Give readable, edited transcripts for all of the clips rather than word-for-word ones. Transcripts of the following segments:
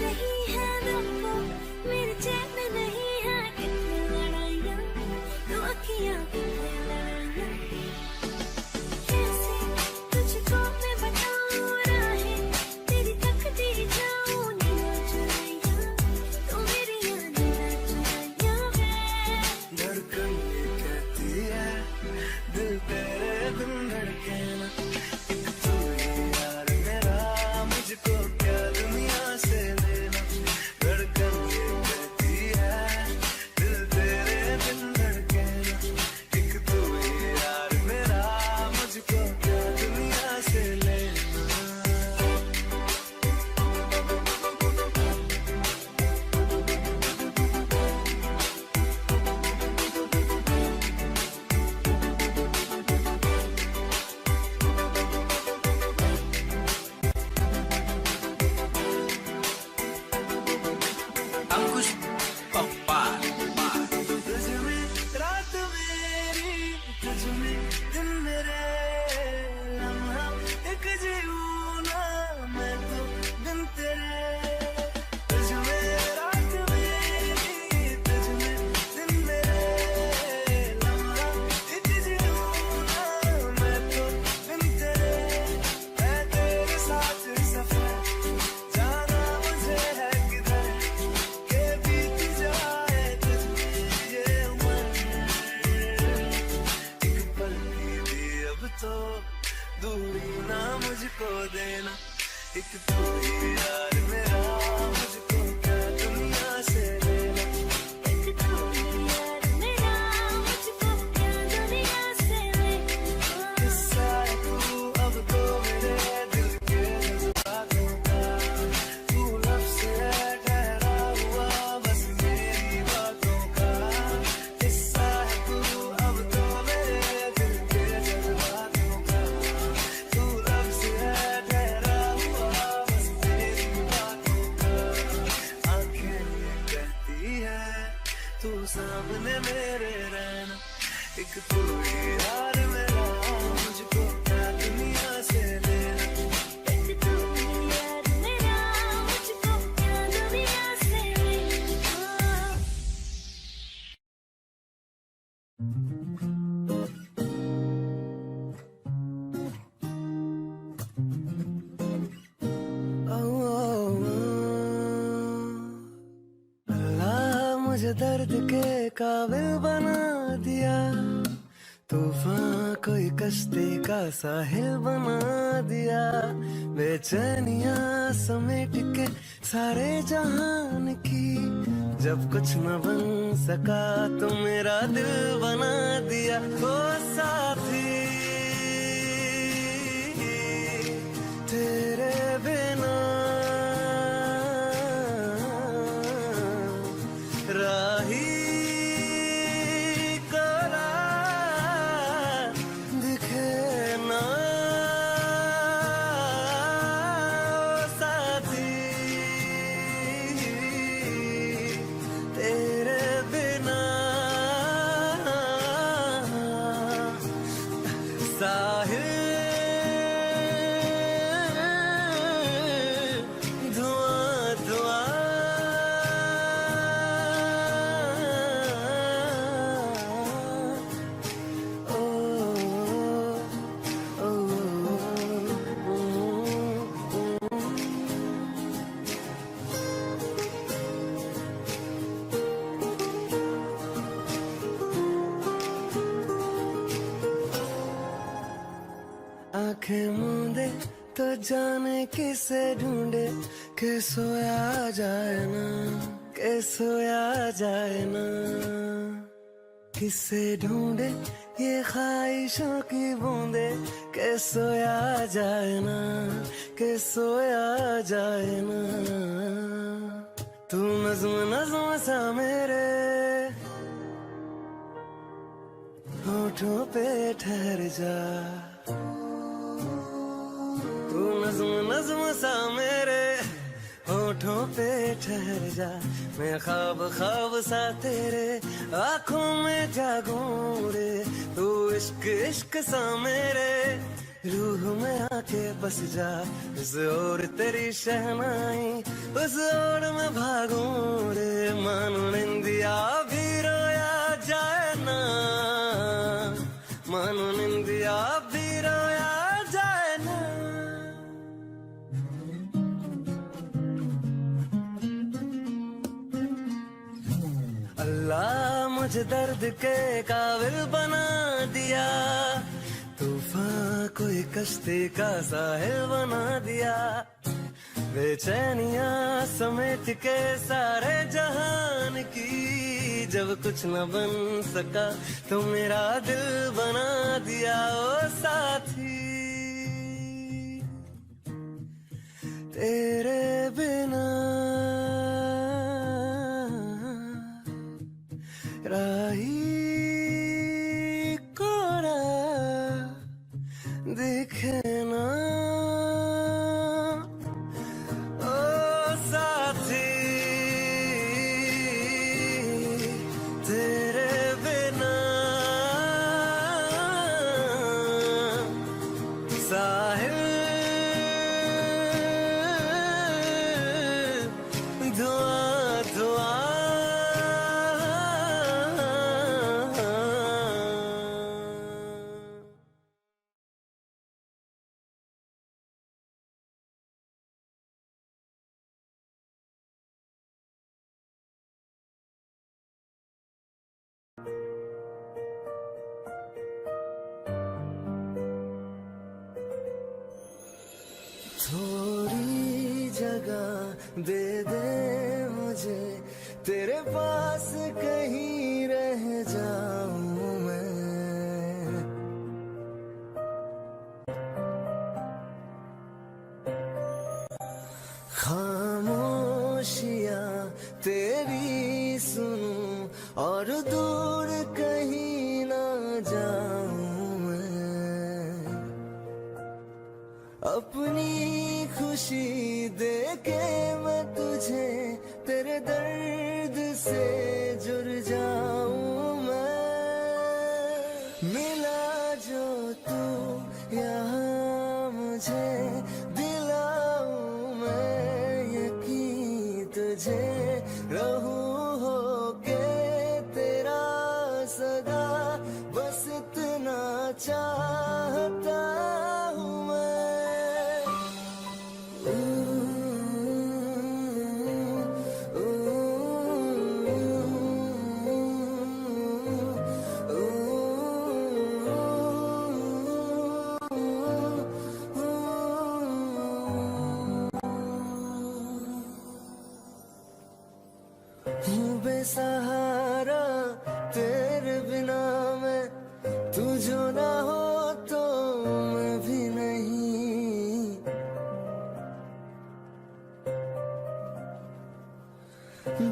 रही है दिल को, मेरे चैन नहीं है कितनी लड़ाइयाँ, तो अखियाँ कितनी लड़ाइयाँ। कैसे तुझको मैं बताऊँ राहें, तेरी तकदीर जाऊँ नीला चुराइयाँ, तो मेरी यादें ना चुराइयाँ है। धड़कन ये कहती है दिल तेरे बिन धड़के ना, एक तू ही यार मेरा, मुझको क्या दुनिया से लेना। धड़कन ये कहती है दिल तेरे बिन धड़के ना, एक तू ही यार मेरा, मुझको क्या दुनिया से लेना। अंकुश पप्पा तुझ में रात मेरी, तुझ में दिन मेरे, लम्हा एक जीऊँ ना मैं तो दिन तेरे। तुझ में रात मेरी, तुझ में दिन मेरे, लम्हा एक जीऊँ ना मैं तो दिन तेरे। है तेरे साथ सफर, जाना मुझे है किधर, के बीत जाए तुझ में ये उम्र। एक पल की भी अब तो दूरी ना मुझको देना, एक तू ही यार मेरा, मुझको क्या दुनिया से लेना। एक तू ही यार मेरा, मुझको क्या दुनिया से लेना। किस्सा है तू अब तो मेरे दिल के जज्बातों का, तू लफ्ज़ है ठहरा हुआ बस मेरी बातों का। किस्सा है तू अब तो मेरे दिल के जज्बातों का, तू लफ्ज़ है ठहरा हुआ बस मेरी बातों का। आंखें ये कहती है तू सामने मेरे रहना, एक तू ही यार मेरा, मुझको क्या दुनिया से लेना। एक तू ही यार मेरा, मुझको क्या दुनिया से लेना। अल्लाह मुझे दर्द के काबिल बना दिया, तूफान कोई कश्ती का साहिल बना दिया। बेचैनियां समेट के सारे जहान की, जब कुछ न बन सका तो मेरा दिल बना दिया। ओ साथी तेरे बिना राही कोरा दिखे ना। ओ साथी तेरे बिना साहिल धुआं धुआं। ओ ओ आंखें मूंदे तो जाने किसे ढूंढे, के सोया जाए ना, के सोया जाए ना। किसे ढूंढे ये ख्वाहिशों की बूंदे, के सोया जाए ना, के सोया जाए ना। तू नज़्म नज़्म सा मेरे होठों पे ठहर जा, तू नज़्म नज़्म सा मेरे होठों पे ठहर जा। मैं ख्वाब ख्वाब सा तेरे आँखों में जागूं रे, तू इश्क इश्क सा मेरे रूह में आके बस जा, उस ओर तेरी शहनाई, उस ओर मैं भागूं रे, मानो निंदिया भी रोया जाए ना, मानो निंदिया भी रोया जाए ना। अल्लाह मुझे दर्द के काबिल बना दिया, तूफान कोई कश्ती का साहिल बना दिया, बेचैनिया समेट के सारे जहान की, जब कुछ न बन सका तो मेरा दिल बना दिया ओ साथी। तेरे बिना राही कोरा दिखे ना ओ साथी, तेरे बिना साहिल धुआं धुआं। थोड़ी जगह दे दे मुझे, तेरे पास कहीं रह जाऊं मैं। खामोशियां तेरी सुनूं और दूर कहीं ना जाऊं मैं। अपनी खुशी दे के मैं तुझे तेरे दर्द से जुड़ जाऊं मैं। मिला जो तू यहाँ मुझे दिलाऊं मैं यकीन तुझे, रहूं होके तेरा सदा, बस इतना चाहता हूँ मैं। हूँ बेसहारा तेरे बिना मैं, तू जो ना हो तो मैं भी नहीं।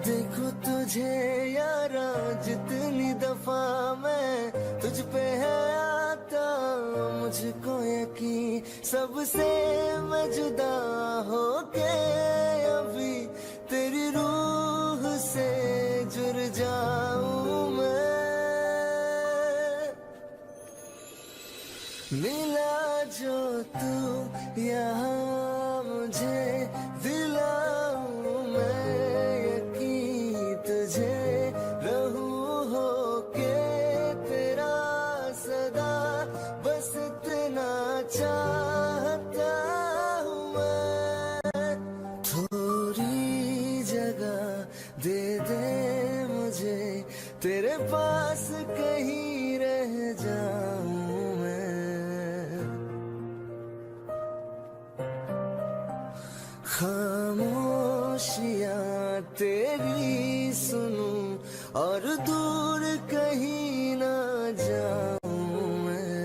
देखो तुझे यारा जितनी दफा मैं तुझ पे है आता, मुझको यकीन सबसे मैं जुदा होके अभी तेरी रूह से जुड़ जाऊं मैं। मिला जो तू यहाँ मुझे दिलाऊं मैं यकीन तुझे, रहूं होके तेरा सदा, बस इतना चाहता हूँ मैं। थोड़ी जगह दे दे मुझे, तेरे पास कहीं रह जाऊं मैं। खामोशियां तेरी सुनूं और दूर कहीं ना जाऊं मैं।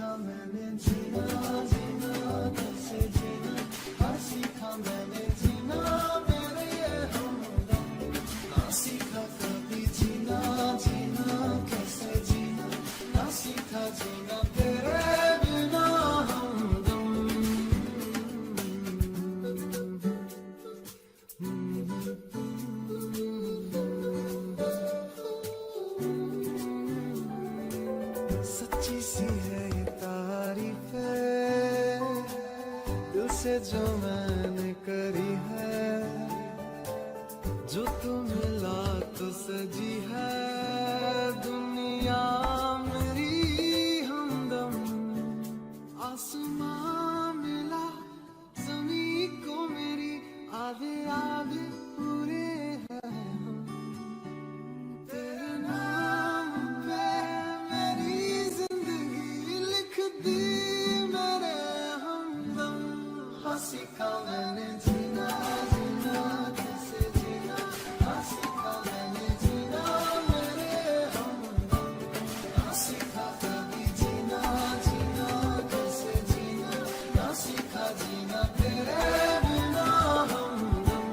सीखा मैंने जीना जीना कैसे जीना हाँ सीखा मैंने जीना मेरे हमदम ना सीखा कभी जीना जीना कैसे जीना ना सीखा जीना तेरे बिना हमदम सच्ची सी है ये तारीफ दिल से जो मैंने करी है जो तू मिला तो सजी है दुनिया मेरी हमदम आसमां मिला जमीन को मेरी आधे आधे पूरे हैं हम तेरे नाम पे मेरी जिंदगी लिख दी मैंने हमदम हाँ सीखा मैंने जीना जीना कैसे जीना हाँ सीखा मैंने जीना मेरे हमदम हाँ सीखा कभी जीना जीना कैसे जीना हाँ सीखा जीना तेरे बिना हमदम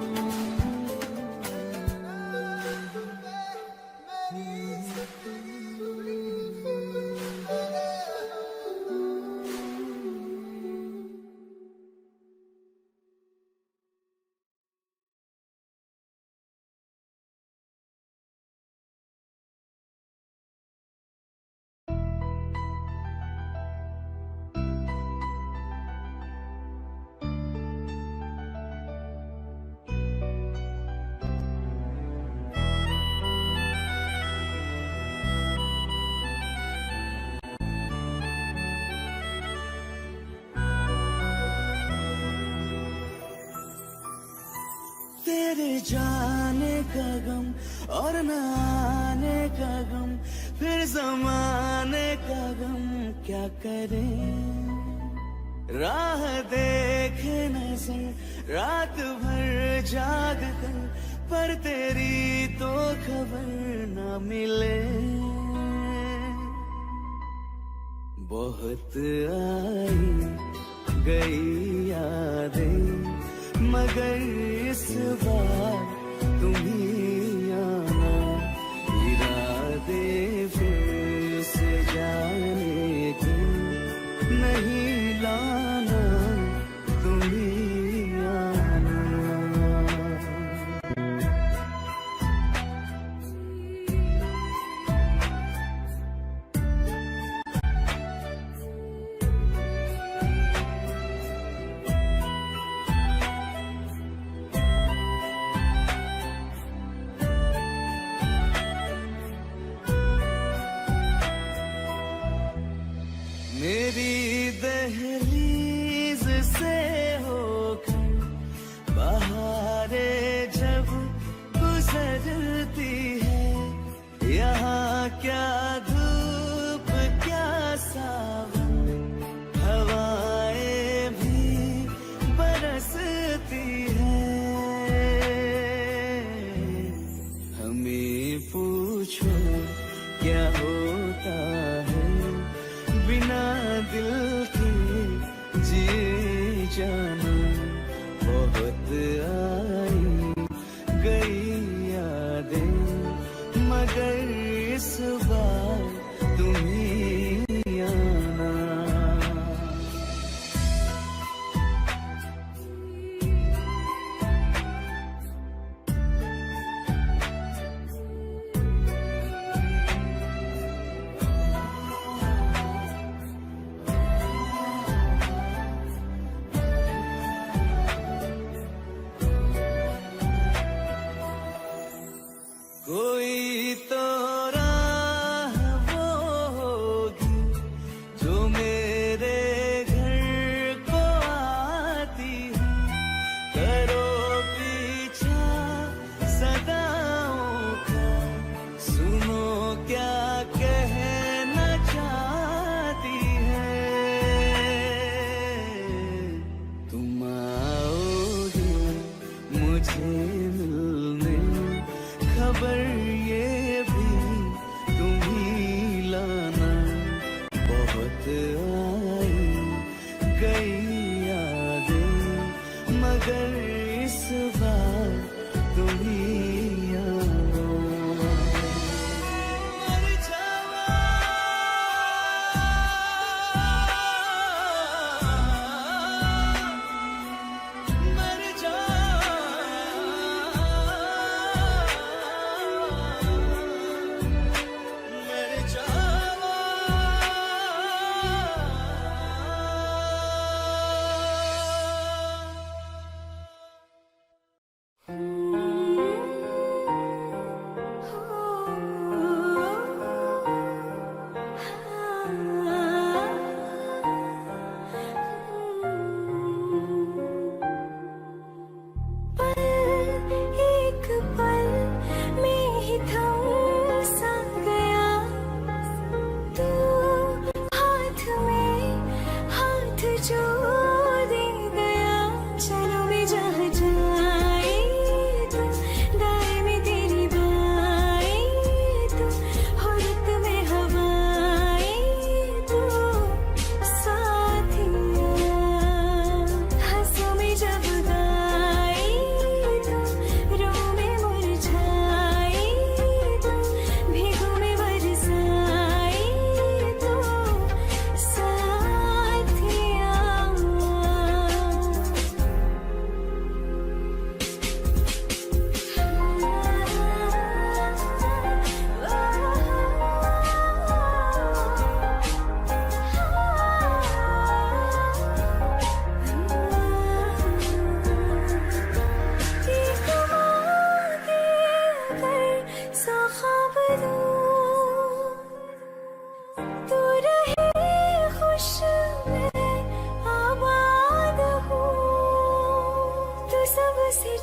तेरे जाने का गम और न आने का गम फिर जमाने का गम क्या करें राह देखे नजर रात भर जाग कर पर तेरी तो खबर न मिले बहुत आई गई यादें मगर इस बार तुम ही आना इरादे फिर से जाने के नहीं लाना तुम ही आना मेरी दहलीज से होकर बहारें जब गुजरती है यहाँ क्या धूप क्या सावन हवाएं भी बरसती है हमें पूछो क्या होता है बिना दिल के जी जाना बहुत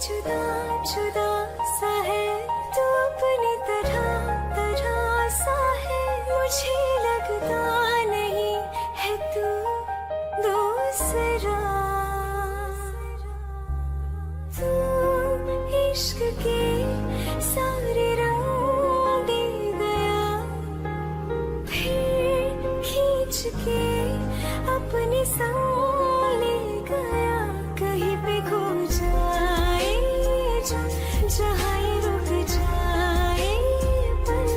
जुदा जुदा सा है तू अपनी तरह तरह सा है मुझे लगता नहीं है तू दूसरा तू इश्क के सारे रंग दे गया फिर खींच के अपने संग ले गया कहीं पे खो जाए जहाँ ये रुक जाए पर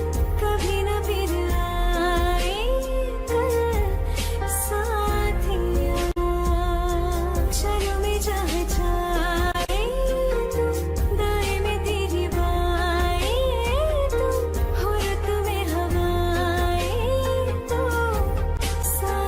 कभी न फिर आए कल साथिया चलो मैं जहाँ जाए तू दाएं में तेरी बाएं तू हो रुत में हवाएं तो साथिया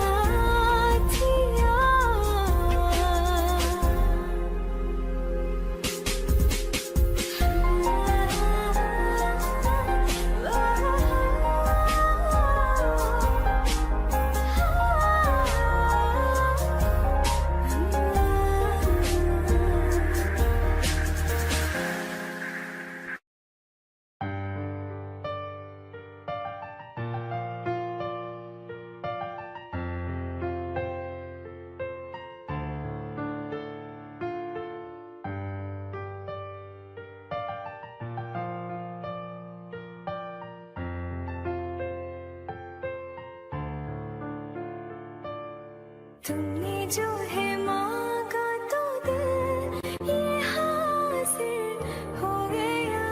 तुमने जो है मांगा तो दिल ये हासिल हो गया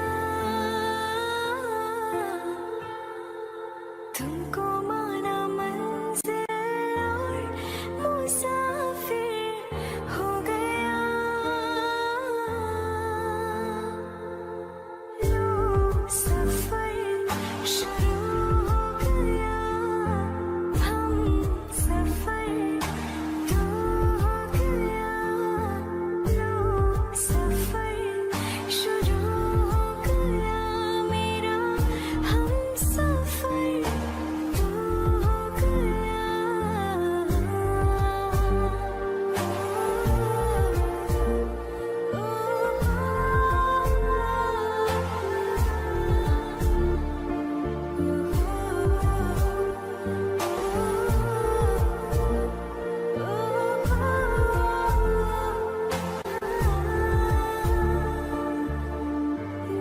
तुमको माना मंजिल और मुसाफिर हो गया लो सफर शुरू हो गया हम सफर तो हो गया लो सफर शुरू हो गया मेरा हम सफर तो हो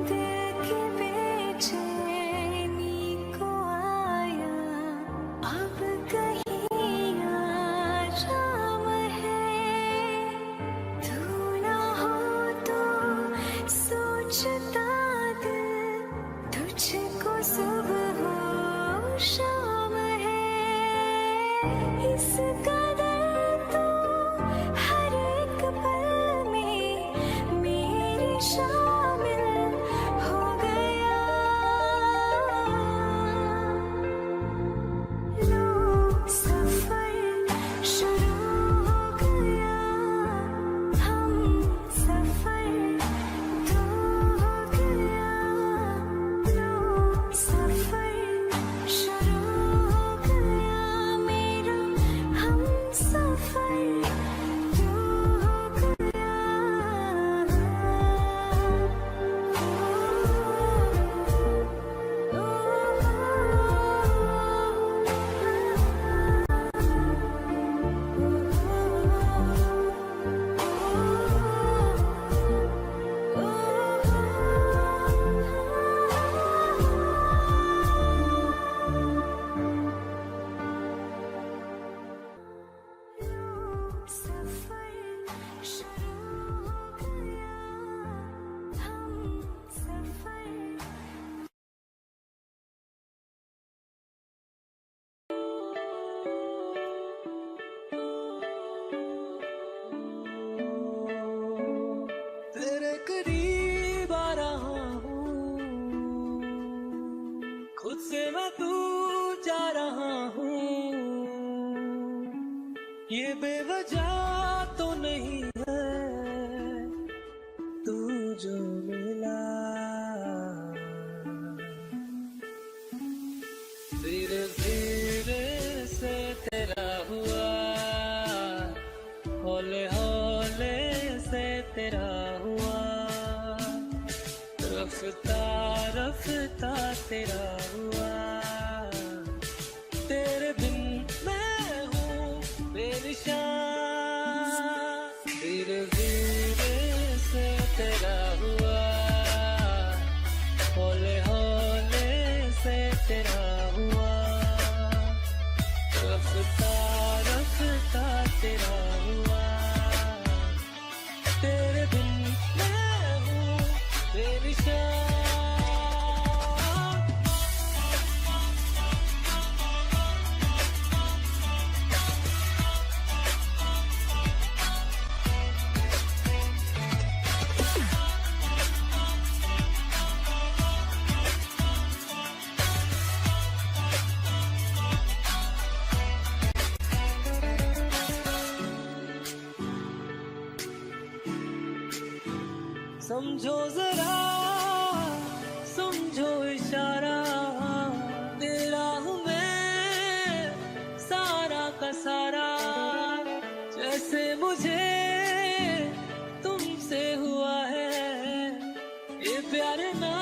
दिल की बेचैनी को आया अब कहीं आराम है तू ना हो तो सोचता दिल तुझको सुबह हो शाम है इस कदर तो हर एक पल में मेरे शामिल हो गया लो सफर शुरू हो गया हम सफर तो हो गया लो सफर शुरू हो गया मेरा हम सफर तो हो सफर शुरू हो गया हम सफर तेरे करीब आ रहा हूँ खुद से मैं दूर जा रहा हूँ ये बेवजह तो नहीं है तू जो मिला धीरे धीरे से तेरा हुआ हौले हौले से तेरा हुआ रास्ता तेरा हुआ, तेरे बिन मैं हूँ बेनिशान, धीरे धीरे से तेरा हुआ, हौले हौले से तेरा हुआ, रास्ता रास्ता तेरा हुआ, तेरे बिन मैं हूँ बेनिशान। समझो जरा, समझो इशारा, तेरा हूँ मैं सारा का सारा, जैसे मुझे तुमसे हुआ है, ये प्यार ना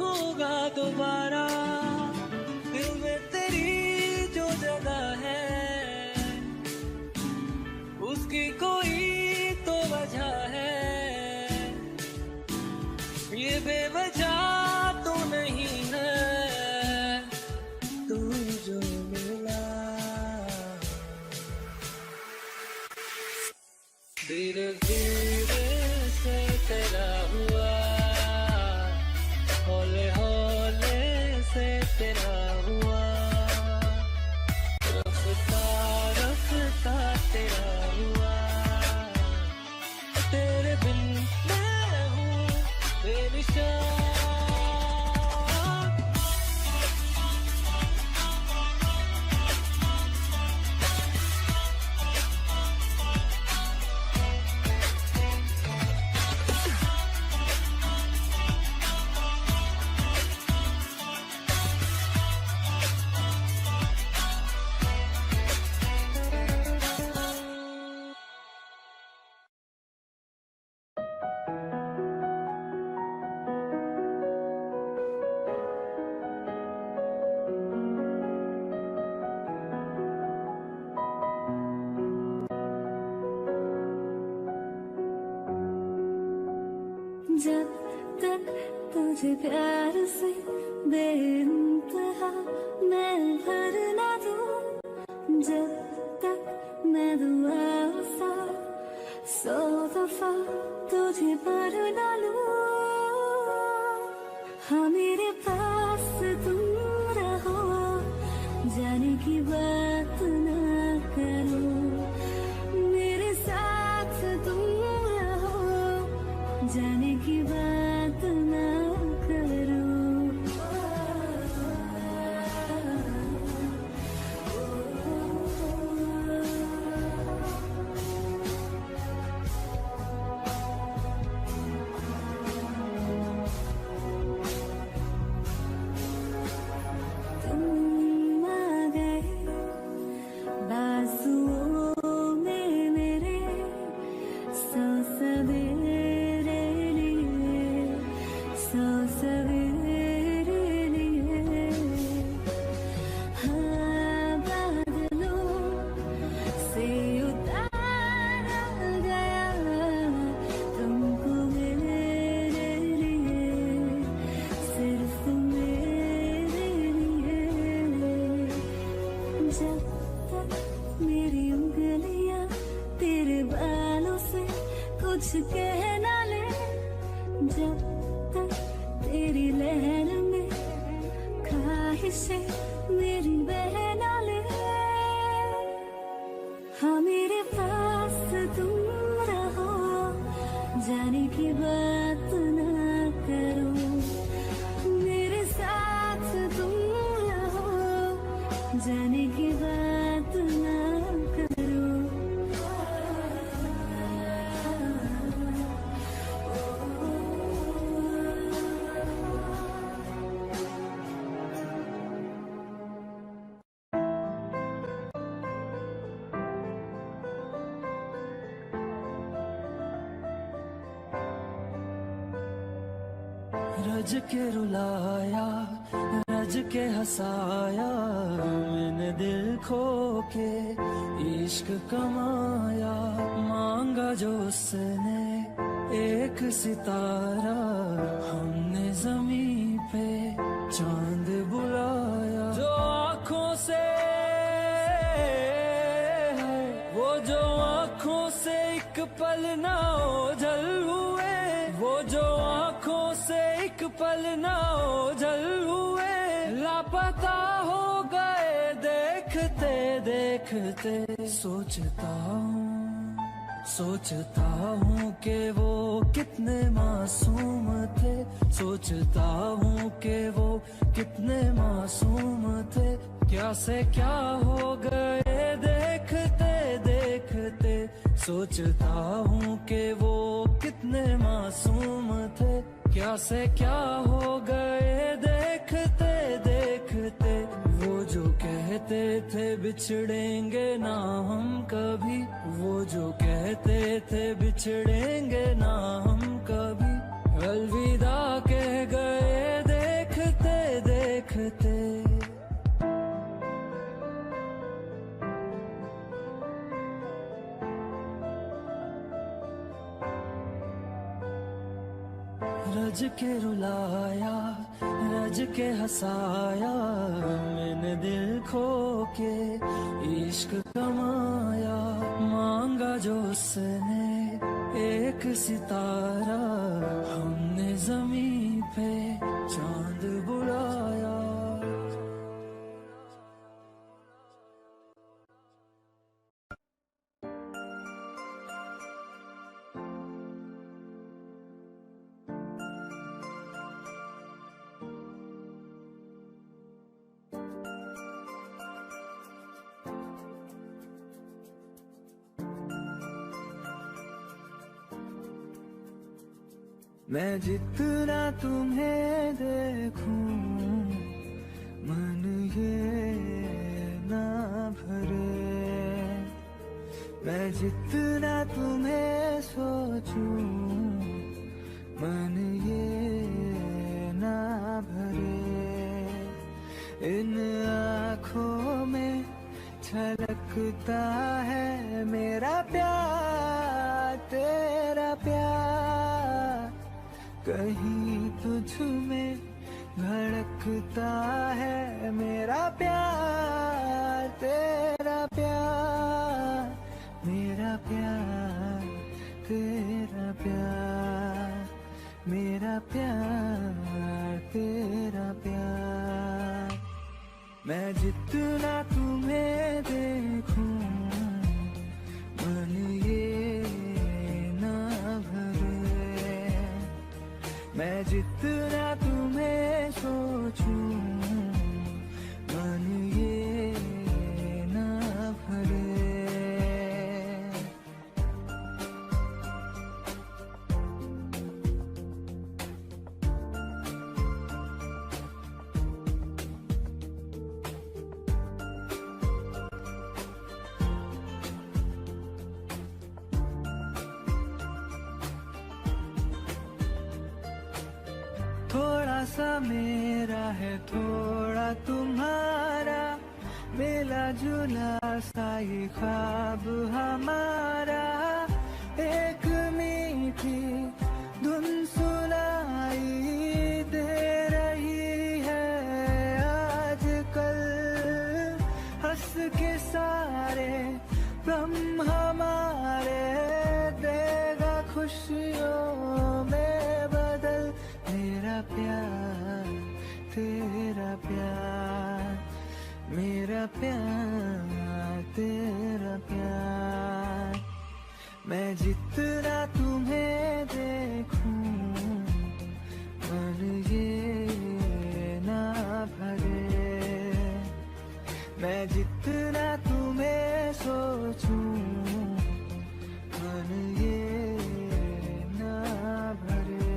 होगा दोबारा, दिल में तेरी जो जगह है, उसकी कोई तो वजह है, ये बेवजह तो नहीं है, तू जो मिला, धीरे धीरे से तेरा हुआ, हौले हौले से तेरा हुआ, रास्ता रास्ता तेरा हुआ, तेरे बिन मैं हूँ बेनिशान। जब तक तुझे प्यार से बेइंतहा मैं भर ना दूं, जब तक मैं दुआ सा 100 दफा तुझे भर ना लूं, हाँ मेरे पास तुम रहो, जाने की बात ना करो, मेरे साथ तुम रहो, जाने की बात ना करो। तुम आ गए बाजुओं में मेरे, 100 सवेरे लिए, 100 सवेरे लिए, हाँ बादलों से उतारा गया तुमको मेरे लिए, सिर्फ मेरे लिए, जब तक मेरी उंगलियां तेरे बालों से कुछ कह ना ले, जब तक तेरी लहर में ख्वाहिशें मेरी बह ना ले, हाँ मेरे पास तुम रहो, जाने की बात ना करो, मेरे साथ तुम रहो, जाने की बात ना करो। रज के रुलाया, रज के हंसाया, मैंने दिल खो के इश्क कमाया। मांगा जो उसने एक सितारा, हमने जमीन पे चांद बुलाया। जो आँखों से वो जो आँखों से एक पल ना ओझल हुए, वो जो आँखों से एक पल ना ओझल हुए, लापता हो गए देखते देखते। सोचता हूँ कि वो कितने मासूम थे, सोचता हूँ कि वो कितने मासूम थे। क्या से क्या हो गए देखते देखते। सोचता हूँ कि वो कितने मासूम थे, क्या से क्या हो गए देखते देखते। वो जो कहते थे बिछड़ेंगे ना हम कभी, वो जो कहते थे बिछड़ेंगे ना हम कभी, अलविदा कह गए देखते देखते। रज के रुलाया, रज के हंसाया, मैंने दिल खो के इश्क कमाया। मांगा जो उसने एक सितारा, हमने जमीन पे चांद बुलाया। मैं जितना तुम्हें देखूं, मन ये ना भरे। मैं जितना तुम्हें सोचूं, मन ये ना भरे। इन आँखों में छलकता है मेरा प्यार, तेरा प्यार। कहीं तुझ में धड़कता है मेरा प्यार, तेरा प्यार। मेरा प्यार, तेरा प्यार, मेरा प्यार, तेरा प्यार। मैं जितना तुम्हें देखूं, मन ये ना भरे। मैं जितना तुम्हें सोचूं, मन ये ना भरे। थोड़ा सा मेरा है थोड़ा तुम्हारा, मिला जुला सा ये ख्वाब हमारा। एक मीठी धुन सुनाई दे रही है आजकल, हंस के सारे गम हमारे देगा खुशियों में बदल। मेरा प्यार, तेरा प्यार, मेरा प्यार, तेरा प्यार। मैं जितना तुम्हें देखूं, मन ये ना भरे। मैं जितना तुम्हें सोचूं, मन ये ना भरे।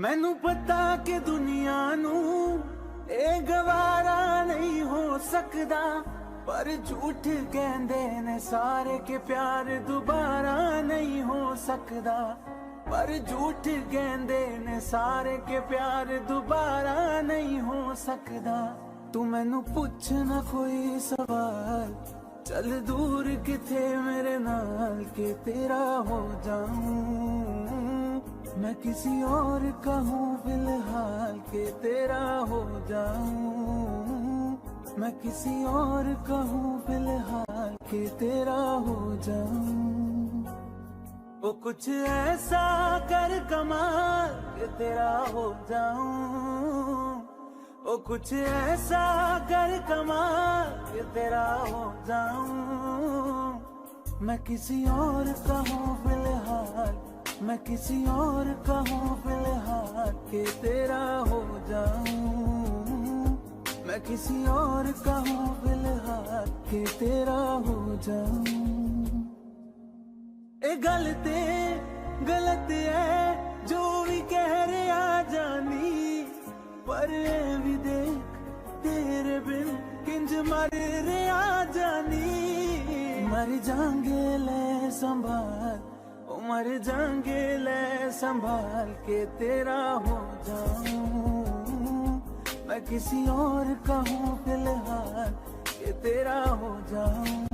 मैनू पता कि दुनिया नू ए गवारा नहीं हो सकदा, पर झूठ कहंदे ने सारे के प्यार दोबारा नहीं हो सकदा, पर झूठ कहंदे ने सारे के प्यार दोबारा नहीं हो सकदा। तू मैनू पुछ ना कोई सवाल, चल दूर किथे मेरे नाल के तेरा हो जाऊं। मैं किसी और का हूँ फिलहाल के तेरा हो जाऊं। मैं किसी और का हूँ फिलहाल के तेरा हो जाऊं। वो कुछ ऐसा कर कमाल के तेरा हो जाऊं। वो कुछ ऐसा कर कमाल के तेरा हो जाऊं। मैं किसी और का हूँ फिलहाल, मैं किसी और का हूँ फिलहाल के तेरा हो जाऊं। मैं किसी और का हूँ फिलहाल के तेरा हो जाऊं। ए गलत है जो भी कह रहे आ जानी, पर ए भी देख तेरे बिन किंज मर रहे आ जानी। मर जाएंगे ले संभाल, ओ मर जाएंगे ले संभाल के तेरा हो जाऊं। मैं किसी और का हूँ फिलहाल के तेरा हो जाऊं।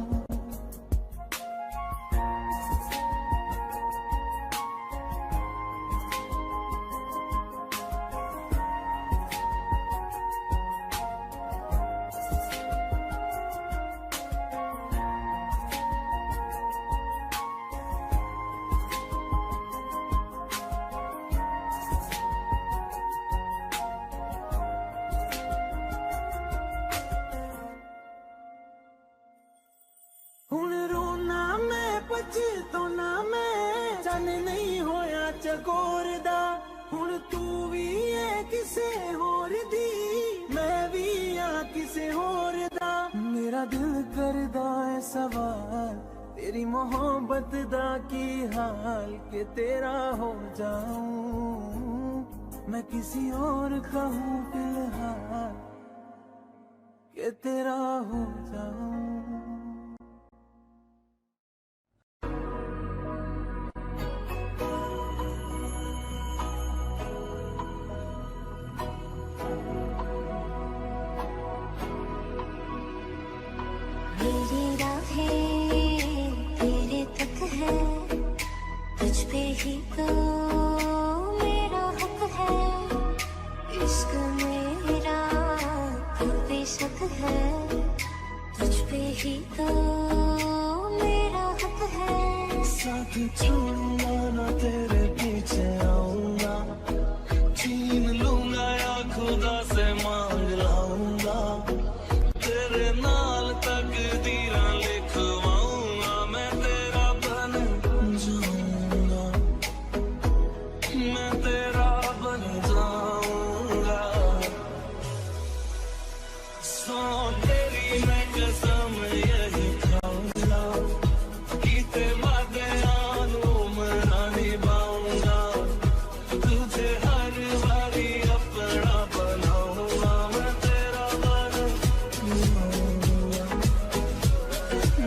तो ना मैं जाने नहीं होया चकोर दा, हुण तू भी है किसे होर दी, मैं भी हाँ किसे होर दा। मेरा दिल करदा है सवाल, तेरी मोहब्बत दा की हाल के तेरा हो जाऊं। मैं किसी और का हूँ फिलहाल के तेरा हो जाऊं। मेरी राहें तेरे तक है, तुझ पे ही तो मेरा हक है। इश्क मेरा तो बेशक है, तुझ पे ही तो मेरा हक है। साथ छोड़ूंगा ना तेरे पीछे आऊंगा, छीन लूंगा या खुदा से मांग लाऊंगा। तेरे नाल तकदीरां लिखवाऊंगा, मैं तेरा बन जाऊंगा। मैं तेरा बन जाऊंगा। सो तेरी मैं कसम यही खाऊंगा, कीते वादे आनू मना निभाऊंगा। तुझे हर बारी अपना बनाऊंगा, मैं तेरा बन जाऊंगा।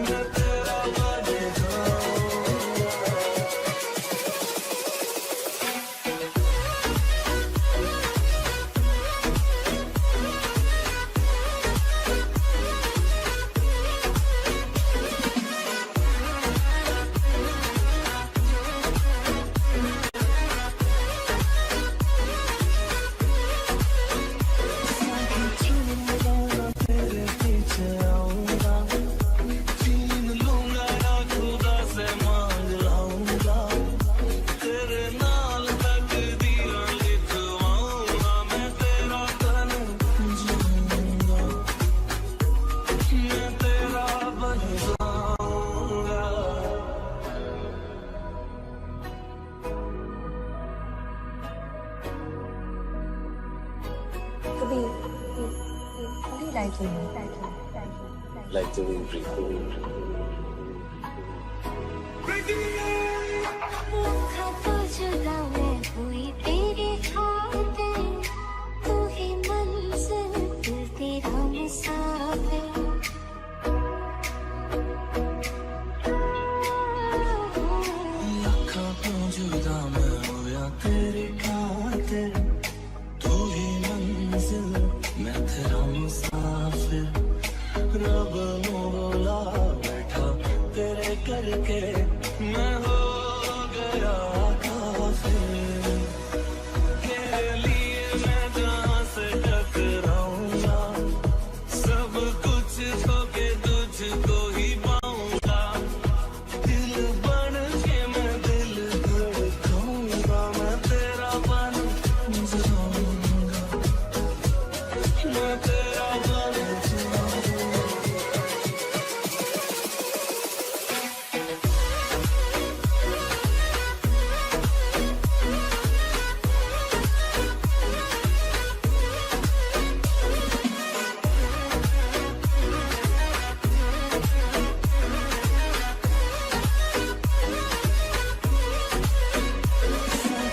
मैं तेरा बन जाऊंगा। तेरे पीछे आऊंगा, छीन लूंगा या खुदा से मांग लाऊंगा। तेरे नाल तकदीरां लिखवाऊंगा, मैं तेरा बन जाऊंगा। मैं तेरा बन जाऊंगा। कभी like you like the wind breathe. था तो जुदा मैं हुई तेरी खास। नू बोला बैठा तेरे करके मैं हो गया काफिर के लिए मैं जहाँ से टकराऊंगा सब कुछ खो के तुझको ही पाऊंगा दिल बन के मैं दिल धड़काऊंगा मैं तेरा बन जाऊंगा मैं तेरा बन जाऊंगा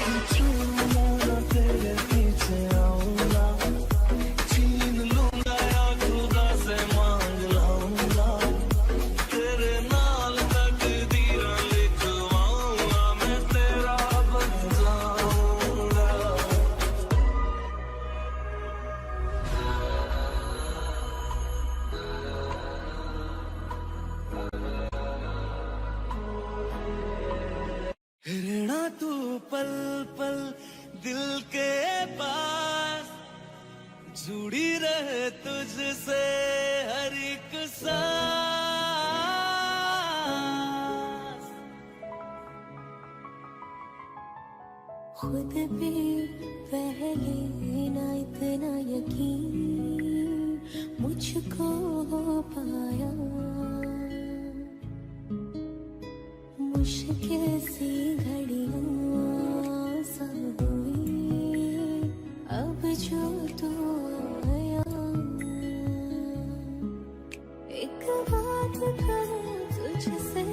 छूना तेरे पीछे आऊंगा छीन लूंगा या खुदा से मांग लाऊंगा तेरे नाल तकदीर लिखवाऊंगा मैं तेरा बन जाऊंगा रहना तू पल पल दिल के पास जुड़ी रहे तुझसे हर एक सांस खुद पे पहले ना इतना यकीन मुझको हो पाया मुश्किल सी घड़ियां सा हुई अब जो तू आया एक बात करूं तुझसे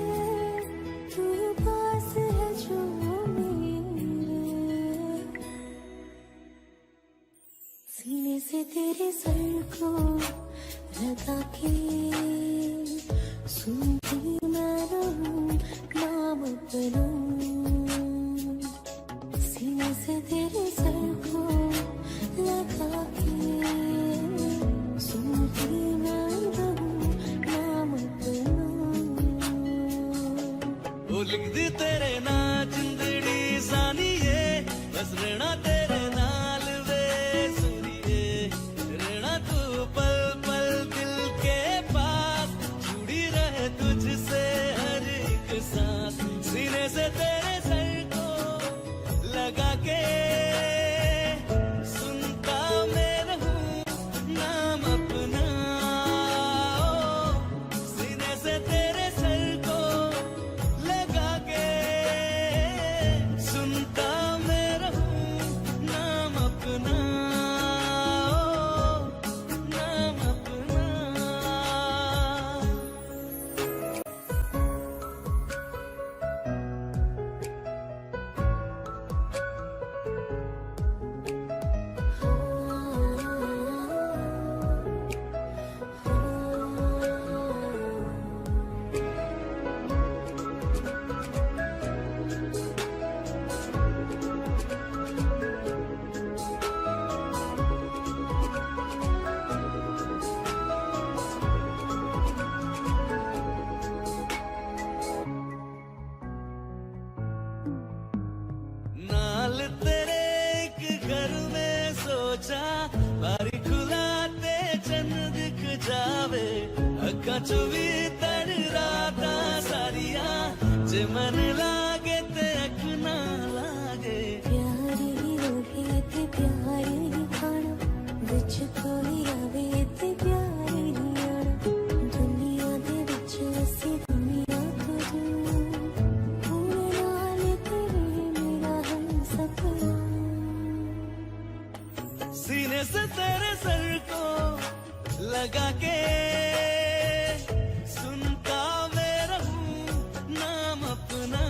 तू पास है जो मेरे सीने से तेरे सर को लगा के सुनती मैं रहूं नाम अपना सीने से तेरे सर को लगा के सुनती मैं रहूं नाम अपना वो लिख दी तेरे ना जिंदड़ी सानिए बस रहना तेरे नाल वे सुनिए रहना तू पल पल दिल के पास जुड़ी रहे तुझसे हर एक सांस सीने से तेरे सर को लगा के सुनता मैं रहूं नाम अपना सीने से तेरे सर को लगा के सुनता मैं रहूं नाम अपना नाम अपना नाल तेरे एक घर में सोचा बारी खुलाते चंद दिख जावे अक्का चुवी तर राता सारिया जे मन लागे ते अख ना लागे प्यारी रोहे ते प्यारी खाना विच कोई आवे ते प्यारी आना दुनिया दे विच असी दुनिया तो पूरे नाल तेरे मेरा हम सपना सीने से तेरे सर को लगा के सुनता मैं रहूं नाम अपना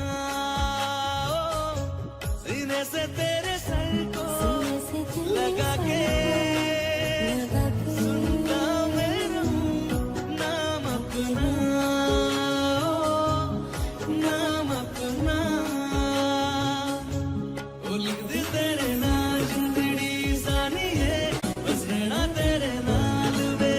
सीने से तेरे सर को लगा के सुनता मैं रहूं नाम अपना नाम अपना वो लिख दी तेरे नाल जिंदड़ी सानी है बस रहना तेरे नाल वे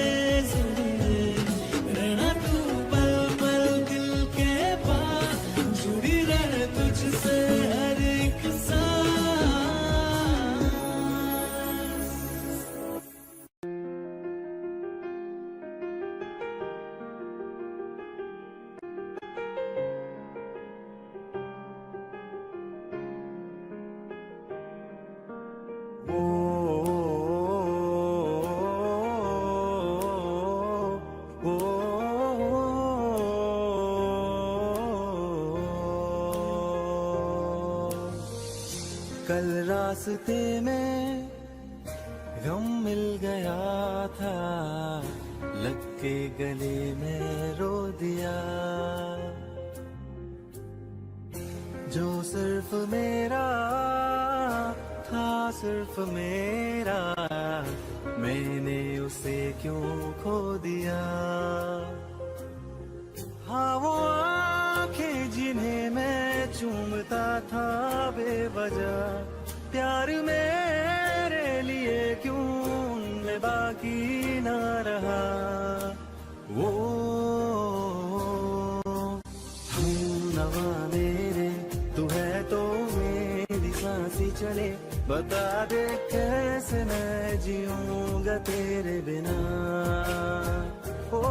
कल रास्ते में गम मिल गया था, लग के गले में रो दिया। जो सिर्फ मेरा था, सिर्फ मेरा, मैंने उसे क्यों खो दिया। हाँ वो आंखें जिन्हें मैं चूमता था बेवजह, प्यार मेरे लिए क्यों उनमें बाकी ना रहा। वो हम नवा मेरे, तू है तो मेरी सांसी चले, बता दे कैसे मैं जीऊंगा तेरे बिना। ओ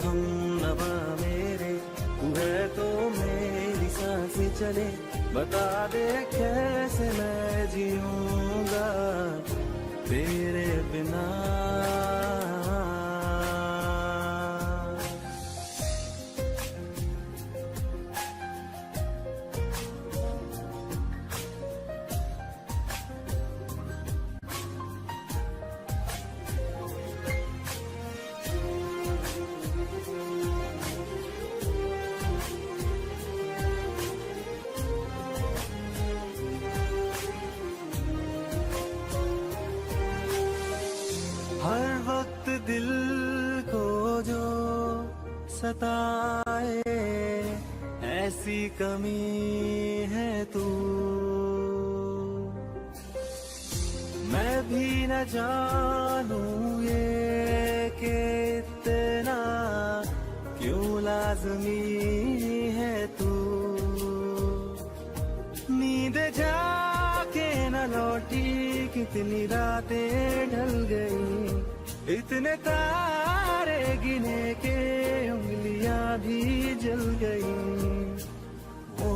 हम नवा मेरे, तू है तो मेरी सांसी चले, बता दे कैसे मैं जीऊंगा तेरे बिना। हर वक्त दिल को जो सताए, ऐसी कमी है तू। मैं भी न जानूं ये कि इतना क्यों लाज़मी है तू। नींद जाके न लौटी, कितनी रातें ढल गई, इतने तारे गिने के उंगलियां भी जल गई। ओ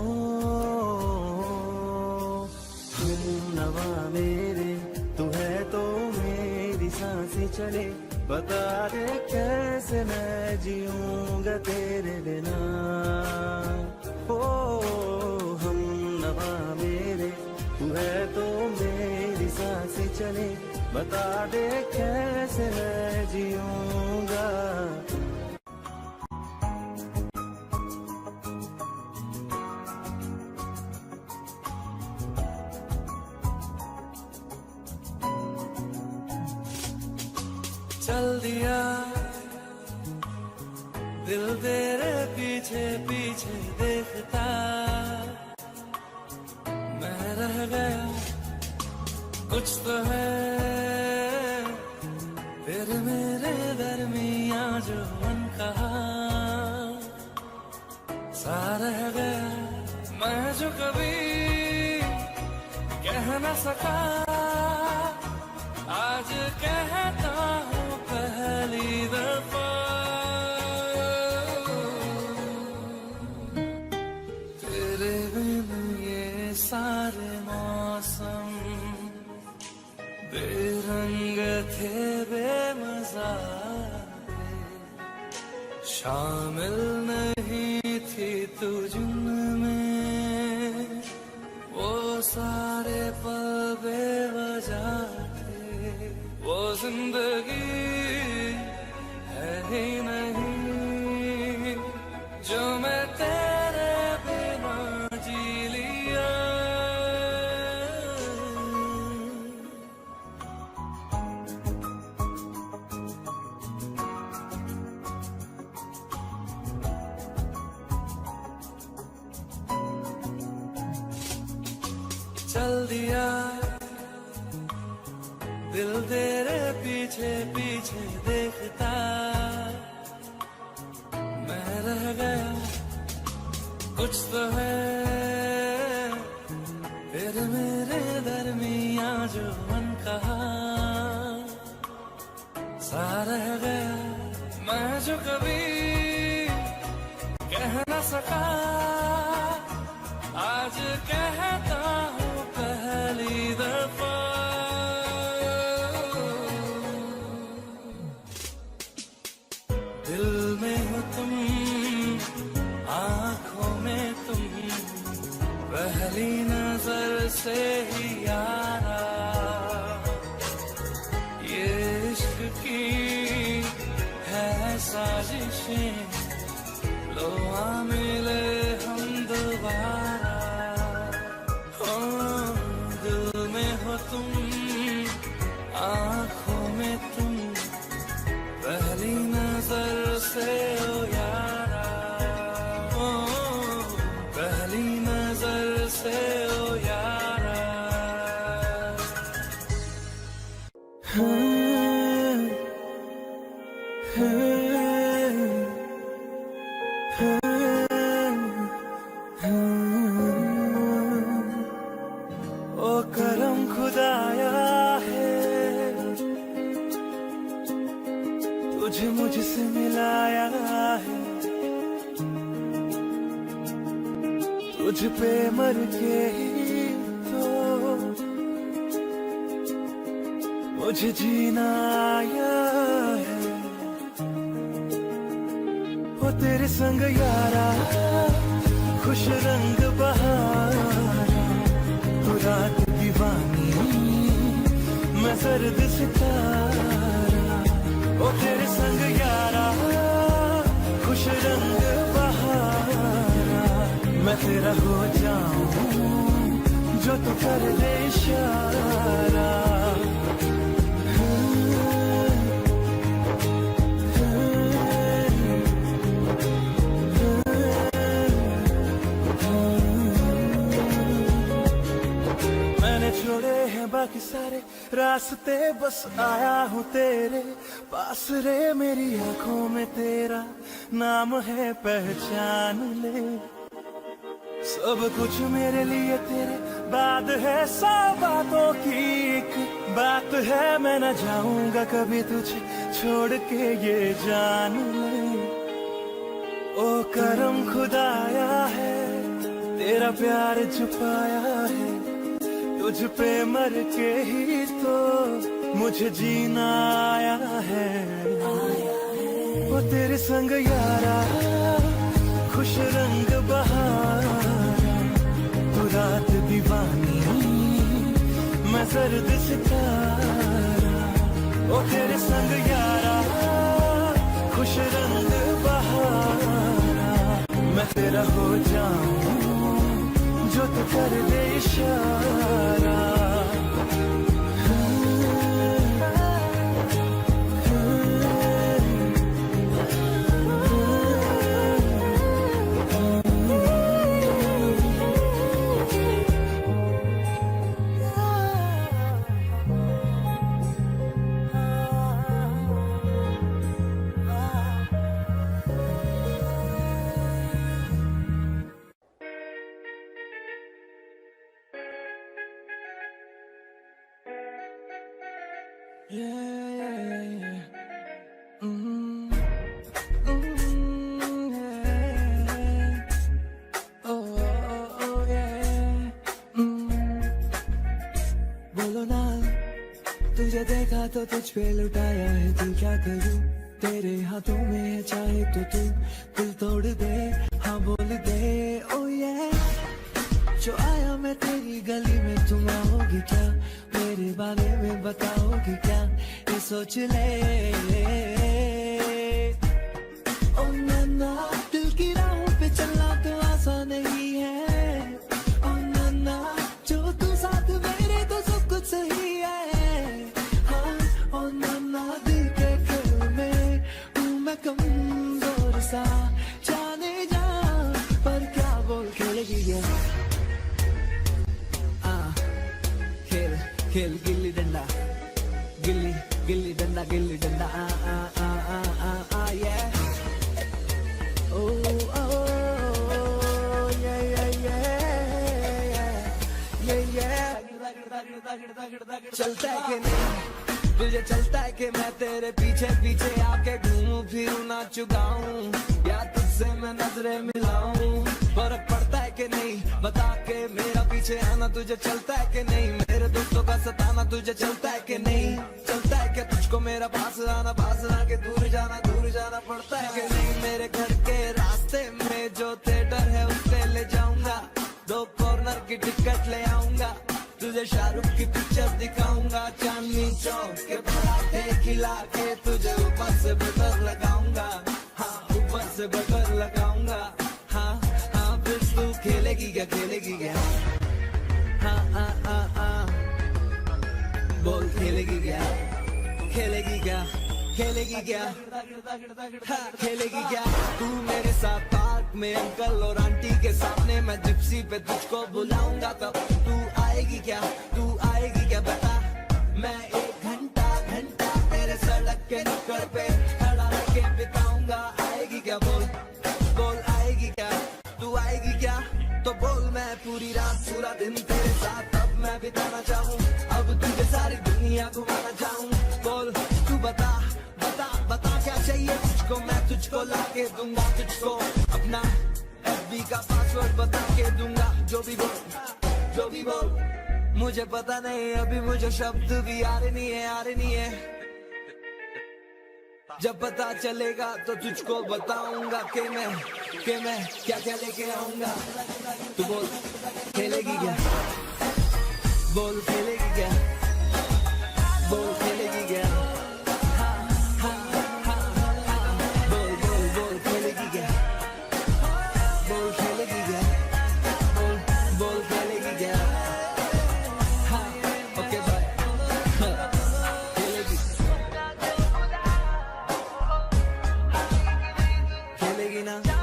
हम नवा मेरे, तू है तो मेरी सांसें चले, बता दे कैसे मैं जीऊंगा तेरे बिना। ओ हम नवा मेरे, तू है तो मेरी सांसें चले, बता दे कैसे मैं जीऊंगा। चल दिया दिल तेरे पीछे पीछे देखता, मैं रह गया कुछ तो है तेरे मेरे दरमियां जो मन कहा। सा रह गया मैं जो कभी कह न सका, आज कहता हूँ पहली दफा। तेरे बिन ये सारे मौसम बेरंग थे, बेमजा थे, शामिल नहीं थी तू जिनमें, वो सारे पल बेवजह थे। वो जिंदगी है ही नहीं जो मैं तेरे बिना जी लिया। चल दिया दिल तेरे पीछे पीछे देखता, मैं रह गया कुछ तो है तेरे मेरे दरमियां जो मन कहा। सा रह गया मैं जो कभी कह न सका, आज कहता हूँ पहली दफा। दिल में हो तुम, आँखों में तुम, पहली नजर से ही यारा, ये इश्क की है साजिशें, लो आ मिले हम दोबारा। हो दिल में हो तुम, आँखों में तुम, पहली नजर से ओ यारा, ओ पहली नजर से ओ यारा। ओ करम खुदाया है, तुझे मुझसे मिलाया है, तुझ पे मर के ही तो मुझे जीना आया है। वो तेरे संग यारा, खुश रंग बहारा, तू रात दीवानी, मैं सर्द सितारा। ओ तेरे संग यारा, खुश रंग बहारा, मैं तेरा हो जाऊं जो तू कर दे इशारा। मैंने छोड़े हैं बाकी सारे रास्ते, बस आया हूँ तेरे पास रे। मेरी आंखों में तेरा नाम है, पहचान ले। सब कुछ मेरे लिए तेरे बाद है, सौ बातों की एक बात है, मैं न जाऊंगा कभी तुझे छोड़ के, ये जान ले। ओ करम खुदाया है, तेरा प्यार छुपाया है, तुझ पे मर के ही तो मुझे जीना आया है। वो तेरे संग यारा, खुश रंग बहारा, तू रात दीवानी, मैं सर्द सितारा। ओ तेरे संग यारा, खुश रंग बहारा, मैं तेरा हो जाऊं जो तू कर दे इशारा। बोलो ना, तुझे देखा तो तुझ पे लुटाया है दिल, क्या करूं तेरे हाथों में है, चाहे तो तू दिल तोड़ दे, हाँ बोल दे। ओ ये जो आया मैं तेरी गली में, तुम आओगी क्या, मेरे बारे में बताओगी क्या, ये सोच ले। ओ नन्ना, दिल की राहों पे चलना तो आसान नहीं है। ओ नन्ना, जो तू साथ मेरे तो सब कुछ सही है। हाँ ओ नन्ना, दिल के खेल में हूँ मैं कमजोर सा, जाने जा पर क्या बोल खेलेगी ये। खेल गिल्ली डंडा, गिल्ली गिल्ली डंडा, गिल्ली डंडा, आ आ आ आ आ आ ये। ओ ओ ये ये ये ये ये। चलता है कि नहीं तुझे, चलता है कि मैं तेरे पीछे पीछे आके घूमूं फिरूं नाचूं गाऊं, या तुझसे मैं नजरें मिलाऊं। फर्क पड़ता है कि नहीं बता के, मेरा पीछे आना तुझे चलता है कि नहीं, मेरे दोस्तों का सताना तुझे चलता है कि नहीं, चलता है कि तुझको मेरा पास आना के दूर जाना पड़ता है कि नहीं। मेरे घर के रास्ते में जो थिएटर है उस पे ले जाऊंगा, 2 कॉर्नर की टिकट ले आऊंगा। तुझे शाहरुख की पिक्चर दिखाऊंगा, चांदनी चौक के पराठे खिला के तुझे ऊपर से बटर लगाऊंगा, हाँ ऊपर से बटर लगाऊंगा, हाँ हाँ फिर तू खेलेगी क्या, खेलेगी क्या, हाँ हाँ हाँ हाँ बोल खेलेगी क्या, खेलेगी क्या, खेलेगी क्या, हाँ खेलेगी क्या। तू मेरे साथ पार्क में अंकल और आंटी के सामने, मैं जिप्सी पे तुझको बुलाऊंगा, तब तू आएगी क्या, तू आएगी क्या बता। मैं 1 घंटा तेरे सड़क के नुक्कड़ पे खड़ा रह बिताऊंगा, आएगी क्या बोल, बोल आएगी क्या, तू आएगी क्या, तो बोल। मैं पूरी रात पूरा दिन तेरे साथ अब मैं बिताना चाहूँ, अब तुझे सारी दुनिया घुमाना चाहूँ, बोल तू बता बता बता क्या चाहिए तुझको, मैं तुझको लाके दूंगा, तुझको अपना FB का पासवर्ड बता के दूंगा, जो भी बोल, जो भी बोल। मुझे पता नहीं अभी मुझे शब्द भी आ रहे नहीं है, जब पता चलेगा तो तुझको बताऊंगा कि मैं क्या क्या लेके आऊंगा। तू बोल खेलेगी क्या, बोल खेलेगी क्या, बोल खेलेगी क्या, हाँ हाँ हाँ हाँ बोल बोल बोल खेलेगी क्या, बोल खेलेगी क्या, बोल बोल खेलेगी क्या, हाँ ओके बाय, खेलेगी खेलेगी ना, हाँ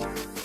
है